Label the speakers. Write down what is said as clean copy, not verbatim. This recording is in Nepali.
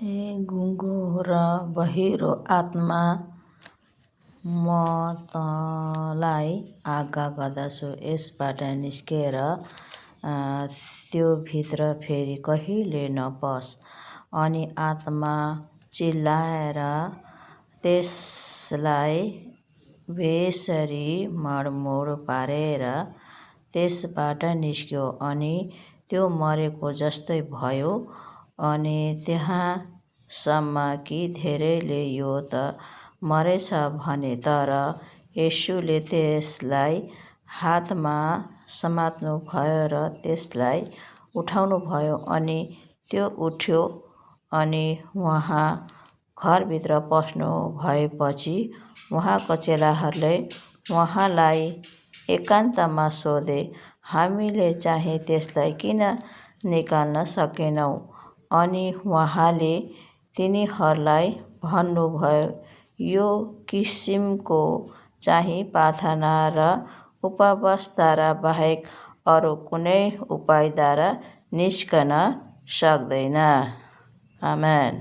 Speaker 1: हे गुङ्गो र बहिरो आत्मा, म तँलाई आज्ञा गर्दछु, यसबाट निस्केर त्योभित्र फेरि कहिल्यै नपस। अनि आत्मा चिल्लाएर त्यसलाई बेसरी मडमोड पारेर त्यसबाट निस्क्यो अनि त्यो मरेको जस्तै भयो। अनि त्यहाँसम्म कि धेरैले यो त मरेछ भने, तर येशूले त्यसलाई हातमा समात्नुभयो र त्यसलाई उठाउनुभयो अनि त्यो उठ्यो। अनि उहाँ घरभित्र पस्नु भएपछि उहाँका चेलाहरूले उहाँलाई एकान्तमा सोधे, हामीले चाहिँ त्यसलाई किन निकाल्न सकेनौँ? अनि उहाँले तिनीहरूलाई भन्नुभयो, यो किसिमको चाहिँ प्रार्थना र उपवासद्वारा बाहेक अरू कुनै उपायद्वारा निस्कन सक्दैन। आमेन।